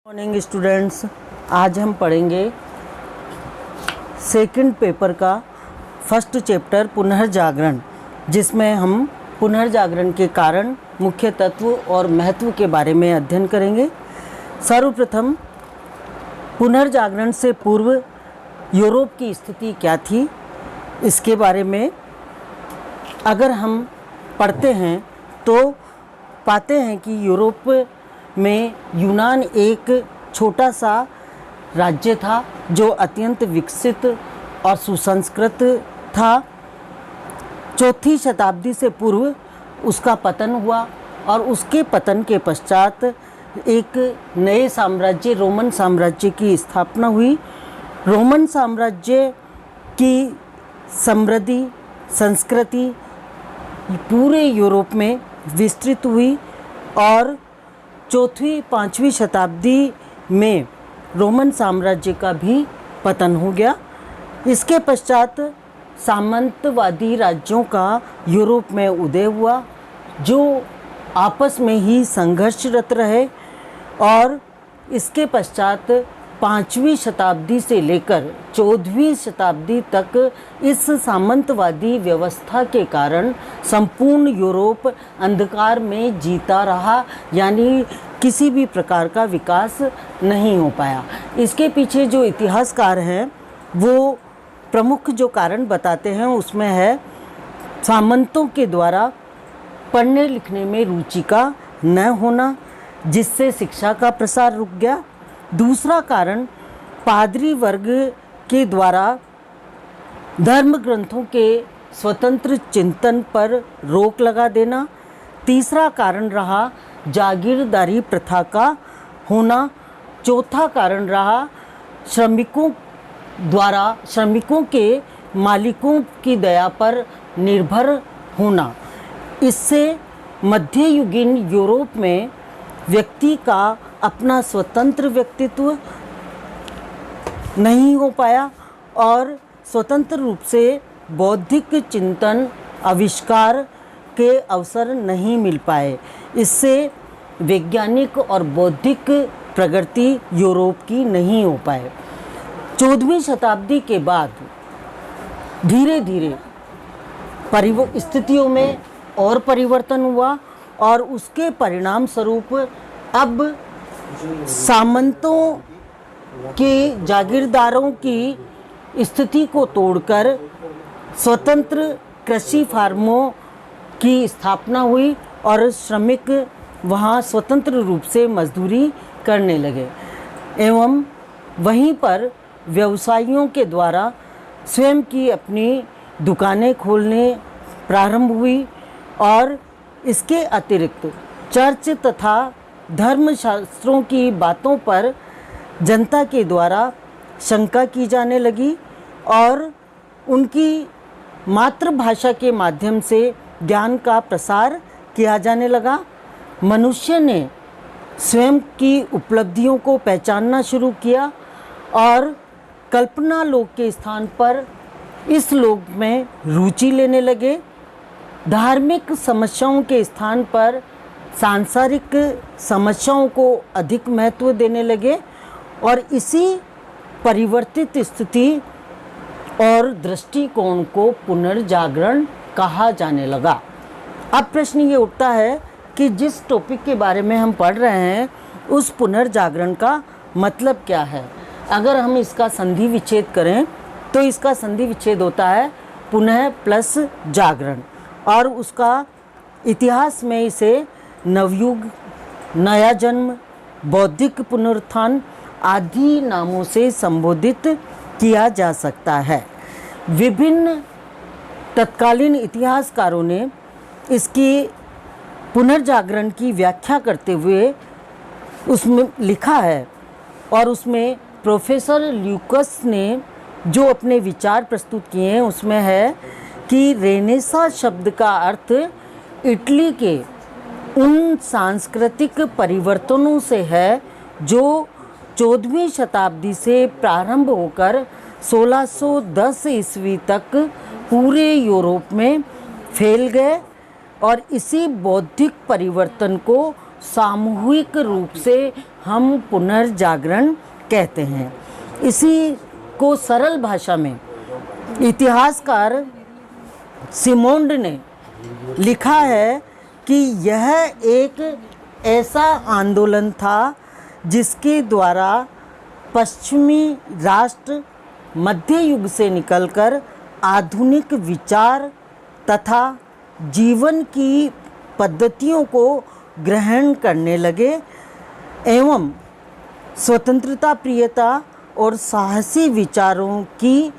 Morning students, आज हम पढ़ेंगे सेकंड पेपर का फर्स्ट चैप्टर पुनर्जागरण, जिसमें हम पुनर्जागरण के कारण, मुख्य तत्व और महत्व के बारे में अध्ययन करेंगे। सर्वप्रथम पुनर्जागरण से पूर्व यूरोप की स्थिति क्या थी, इसके बारे में अगर हम पढ़ते हैं तो पाते हैं कि यूरोप में यूनान एक छोटा सा राज्य था जो अत्यंत विकसित और सुसंस्कृत था। चौथी शताब्दी से पूर्व उसका पतन हुआ और उसके पतन के पश्चात एक नए साम्राज्य रोमन साम्राज्य की स्थापना हुई। रोमन साम्राज्य की समृद्धि संस्कृति पूरे यूरोप में विस्तृत हुई और चौथी पाँचवीं शताब्दी में रोमन साम्राज्य का भी पतन हो गया। इसके पश्चात सामंतवादी राज्यों का यूरोप में उदय हुआ, जो आपस में ही संघर्षरत रहे और इसके पश्चात पाँचवीं शताब्दी से लेकर 14वीं शताब्दी तक इस सामंतवादी व्यवस्था के कारण संपूर्ण यूरोप अंधकार में जीता रहा, यानी किसी भी प्रकार का विकास नहीं हो पाया। इसके पीछे जो इतिहासकार हैं वो प्रमुख जो कारण बताते हैं उसमें है सामंतों के द्वारा पढ़ने लिखने में रुचि का न होना, जिससे शिक्षा का प्रसार रुक गया। दूसरा कारण पादरी वर्ग के द्वारा धर्म ग्रंथों के स्वतंत्र चिंतन पर रोक लगा देना। तीसरा कारण रहा जागीरदारी प्रथा का होना। चौथा कारण रहा श्रमिकों के मालिकों की दया पर निर्भर होना। इससे मध्ययुगीन यूरोप में व्यक्ति का अपना स्वतंत्र व्यक्तित्व नहीं हो पाया और स्वतंत्र रूप से बौद्धिक चिंतन आविष्कार के अवसर नहीं मिल पाए। इससे वैज्ञानिक और बौद्धिक प्रगति यूरोप की नहीं हो पाए। 14वीं शताब्दी के बाद धीरे धीरे स्थितियों में और परिवर्तन हुआ और उसके परिणाम स्वरूप अब सामंतों के जागीरदारों की स्थिति को तोड़कर स्वतंत्र कृषि फार्मों की स्थापना हुई और श्रमिक वहाँ स्वतंत्र रूप से मजदूरी करने लगे एवं वहीं पर व्यवसायियों के द्वारा स्वयं की अपनी दुकानें खोलने प्रारंभ हुई और इसके अतिरिक्त चर्च तथा धर्मशास्त्रों की बातों पर जनता के द्वारा शंका की जाने लगी और उनकी मातृभाषा के माध्यम से ज्ञान का प्रसार किया जाने लगा। मनुष्य ने स्वयं की उपलब्धियों को पहचानना शुरू किया और कल्पना लोक के स्थान पर इस लोक में रुचि लेने लगे। धार्मिक समस्याओं के स्थान पर सांसारिक समस्याओं को अधिक महत्व देने लगे और इसी परिवर्तित स्थिति और दृष्टिकोण को पुनर्जागरण कहा जाने लगा। अब प्रश्न ये उठता है कि जिस टॉपिक के बारे में हम पढ़ रहे हैं उस पुनर्जागरण का मतलब क्या है। अगर हम इसका संधि विच्छेद करें तो इसका संधि विच्छेद होता है पुनः प्लस जागरण और उसका इतिहास में इसे नवयुग, नया जन्म, बौद्धिक पुनरुत्थान आदि नामों से संबोधित किया जा सकता है। विभिन्न तत्कालीन इतिहासकारों ने इसकी पुनर्जागरण की व्याख्या करते हुए उसमें लिखा है और उसमें प्रोफेसर ल्यूकस ने जो अपने विचार प्रस्तुत किए हैं उसमें है कि रेनेसा शब्द का अर्थ इटली के उन सांस्कृतिक परिवर्तनों से है जो 14वीं शताब्दी से प्रारंभ होकर 1610 ईस्वी तक पूरे यूरोप में फैल गए और इसी बौद्धिक परिवर्तन को सामूहिक रूप से हम पुनर्जागरण कहते हैं। इसी को सरल भाषा में इतिहासकार सिमोंड ने लिखा है कि यह एक ऐसा आंदोलन था जिसके द्वारा पश्चिमी राष्ट्र मध्य युग से निकलकर आधुनिक विचार तथा जीवन की पद्धतियों को ग्रहण करने लगे एवं स्वतंत्रता प्रियता और साहसी विचारों की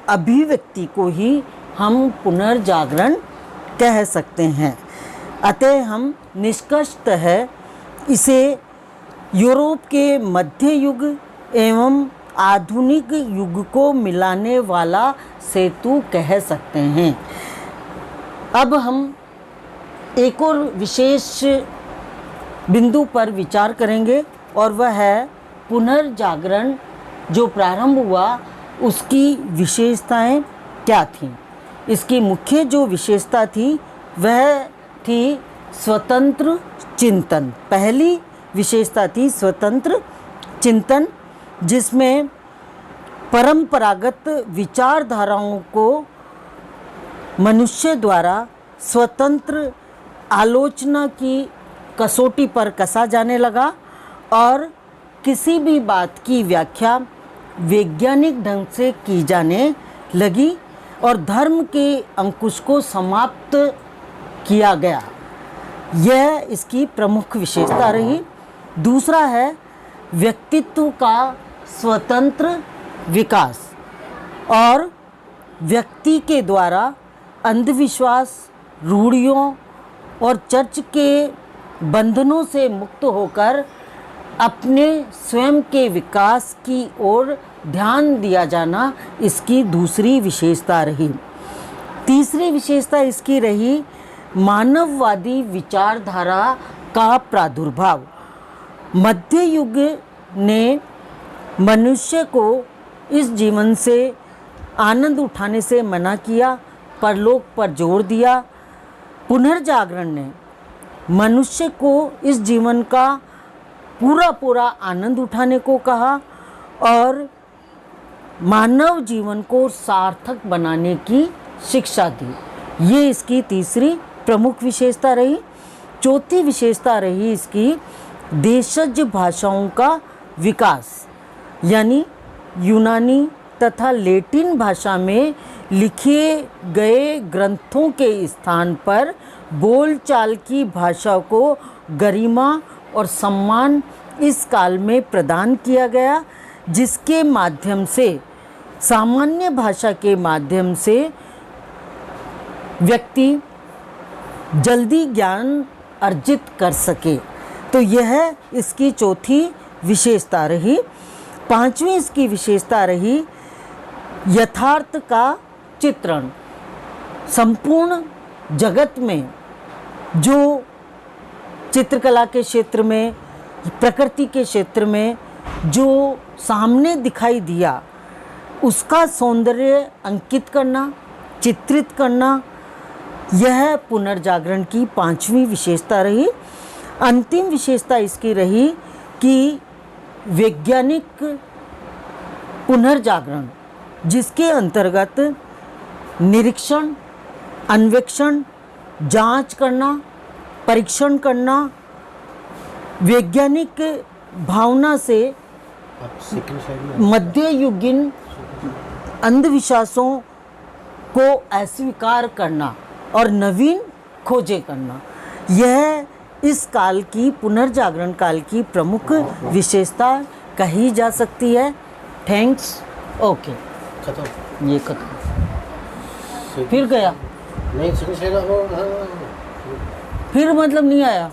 अभिव्यक्ति को ही हम पुनर्जागरण कह सकते हैं। अतः हम निष्कर्षतः इसे यूरोप के मध्य युग एवं आधुनिक युग को मिलाने वाला सेतु कह सकते हैं। अब हम एक और विशेष बिंदु पर विचार करेंगे और वह है पुनर्जागरण जो प्रारंभ हुआ उसकी विशेषताएं क्या थीं। इसकी मुख्य जो विशेषता थी वह थी स्वतंत्र चिंतन। पहली विशेषता थी स्वतंत्र चिंतन, जिसमें परंपरागत विचारधाराओं को मनुष्य द्वारा स्वतंत्र आलोचना की कसौटी पर कसा जाने लगा और किसी भी बात की व्याख्या वैज्ञानिक ढंग से की जाने लगी और धर्म के अंकुश को समाप्त किया गया। यह इसकी प्रमुख विशेषता रही। दूसरा है व्यक्तित्व का स्वतंत्र विकास और व्यक्ति के द्वारा अंधविश्वास, रूढ़ियों और चर्च के बंधनों से मुक्त होकर अपने स्वयं के विकास की ओर ध्यान दिया जाना इसकी दूसरी विशेषता रही। तीसरी विशेषता इसकी रही मानववादी विचारधारा का प्रादुर्भाव। मध्य युग ने मनुष्य को इस जीवन से आनंद उठाने से मना किया, परलोक पर जोर दिया। पुनर्जागरण ने मनुष्य को इस जीवन का पूरा आनंद उठाने को कहा और मानव जीवन को सार्थक बनाने की शिक्षा दी। ये इसकी तीसरी प्रमुख विशेषता रही। चौथी विशेषता रही इसकी देशज भाषाओं का विकास, यानी यूनानी तथा लैटिन भाषा में लिखे गए ग्रंथों के स्थान पर बोलचाल की भाषा को गरिमा और सम्मान इस काल में प्रदान किया गया, जिसके माध्यम से सामान्य भाषा के माध्यम से व्यक्ति जल्दी ज्ञान अर्जित कर सके। तो यह इसकी चौथी विशेषता रही। पांचवी इसकी विशेषता रही यथार्थ का चित्रण। संपूर्ण जगत में जो चित्रकला के क्षेत्र में, प्रकृति के क्षेत्र में जो सामने दिखाई दिया उसका सौंदर्य अंकित करना, चित्रित करना, यह पुनर्जागरण की पांचवी विशेषता रही। अंतिम विशेषता इसकी रही कि वैज्ञानिक पुनर्जागरण, जिसके अंतर्गत निरीक्षण, अन्वेषण, जांच करना, परीक्षण करना, वैज्ञानिक भावना से मध्ययुगीन अंधविश्वासों को अस्वीकार करना और नवीन खोजें करना, यह इस काल की पुनर्जागरण काल की प्रमुख विशेषता कही जा सकती है। थैंक्स। ओके, खत्म। ये खत्म। फिर गया नहीं, फिर मतलब नहीं आया।